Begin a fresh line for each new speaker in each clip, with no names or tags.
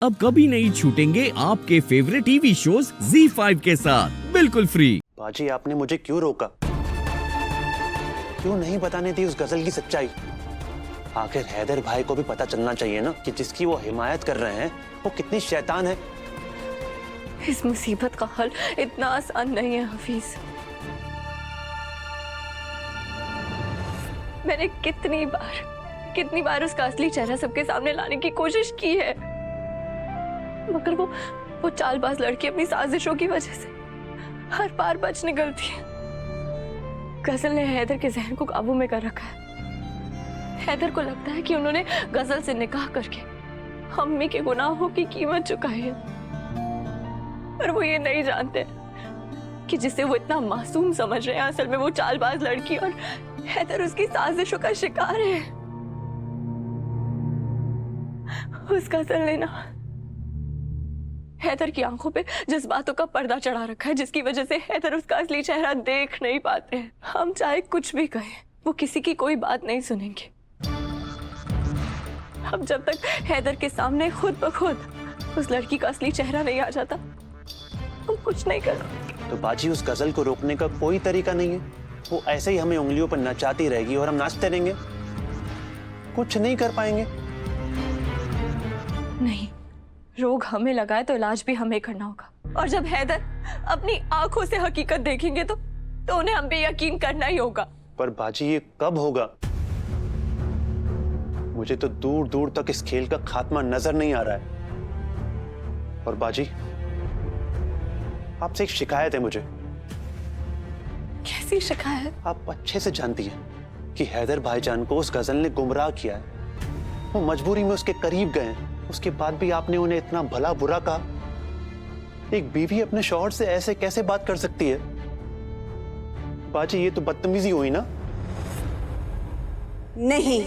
अब कभी नहीं छूटेंगे आपके फेवरेट टीवी शोज ZEE5 के साथ बिल्कुल फ्री।
बाजी, आपने मुझे क्यों रोका? क्यों नहीं बताने दी उस गजल की सच्चाई? आखिर हैदर भाई को भी पता चलना चाहिए ना कि जिसकी वो हिमायत कर रहे हैं वो कितनी शैतान है।
इस मुसीबत का हल इतना आसान नहीं है हफीज। मैंने कितनी बार उसका असली चेहरा सबके सामने लाने की कोशिश की है, मगर वो चालबाज लड़की अपनी साजिशों की वजह से हर बार बच निकलती है। गजल ने हैदर के जहन को काबू में कर रखा है। हैदर को लगता है कि उन्होंने गजल से निकाह करके अम्मी के गुनाहों की कीमत चुकाई है, पर वो ये नहीं जानते कि जिसे वो इतना मासूम समझ रहे हैं असल में वो चालबाज लड़की और हैदर उसकी साजिशों का शिकार है। उस गजल ने ना हैदर की आंखों पे जज्बातों का पर्दा चढ़ा रखा है, जिसकी वजह से हैदर उसका असली चेहरा देख नहीं पाते हैं। हम चाहे कुछ भी कहें, वो किसी की कोई बात नहीं सुनेंगे। अब जब तक हैदर के सामने खुद ब खुद उस लड़की का असली चेहरा नहीं आ जाता, हम कुछ नहीं कर सकते।
तो बाजी, उस गजल को रोकने का कोई तरीका नहीं है? वो ऐसे ही हमें उंगलियों पर नचाती रहेगी और हम नाचते रहेंगे, कुछ नहीं कर पाएंगे।
नहीं, रोग हमें लगा है तो इलाज भी हमें करना होगा। और जब हैदर अपनी आंखों से हकीकत देखेंगे तो उन्हें हम पे यकीन करना ही होगा।
पर बाजी, ये कब होगा? मुझे तो दूर दूर तक इस खेल का खात्मा नजर नहीं आ रहा है। और बाजी, आपसे एक शिकायत है मुझे।
कैसी शिकायत?
आप अच्छे से जानती हैं कि हैदर भाईजान को उस गजल ने गुमराह किया है। वो मजबूरी में उसके करीब गए, उसके बाद भी आपने उन्हें इतना भला बुरा कहा। एक बीवी अपने शौहर से ऐसे कैसे बात कर सकती है? बाजी, ये तो बदतमीजी हुई ना?
नहीं,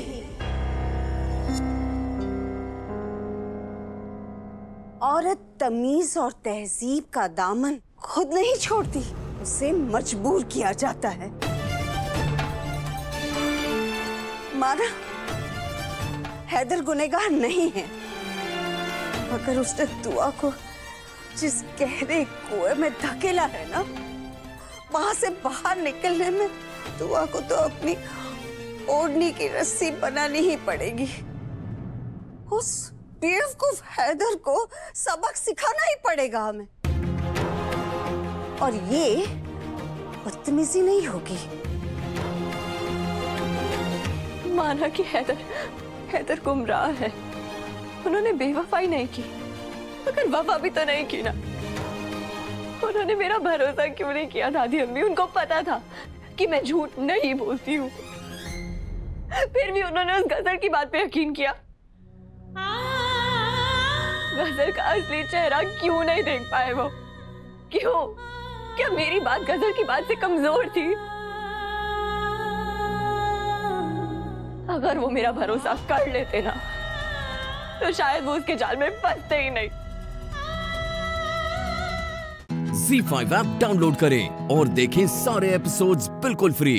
औरत तमीज और तहजीब का दामन खुद नहीं छोड़ती, उसे मजबूर किया जाता है। माना हैदर गुनहगार नहीं है, मगर उसने दुआ को जिस गहरे कुएं में धकेला है ना, वहां से बाहर निकलने में दुआ को तो अपनी ओढ़नी की रस्सी बनानी ही पड़ेगी। उस बेवकूफ हैदर को सबक सिखाना ही पड़ेगा हमें, और ये बदतमीजी नहीं होगी।
माना कि हैदर गुमराह है, उन्होंने बेवफाई नहीं की, मगर वफा भी तो नहीं की ना। उन्होंने मेरा भरोसा क्यों नहीं किया दादी अम्मी? उनको पता था कि मैं झूठ नहीं बोलती हूँ, फिर भी उन्होंने उस गजल की बात पे यकीन किया। गजल का असली चेहरा क्यों नहीं देख पाए वो? क्यों? क्या मेरी बात गजल की बात से कमजोर थी? अगर वो मेरा भरोसा कर लेते ना, तो शायद वो उसके जाल में फंसते ही नहीं।
ZEE5 ऐप डाउनलोड करें और देखें सारे एपिसोड्स बिल्कुल फ्री।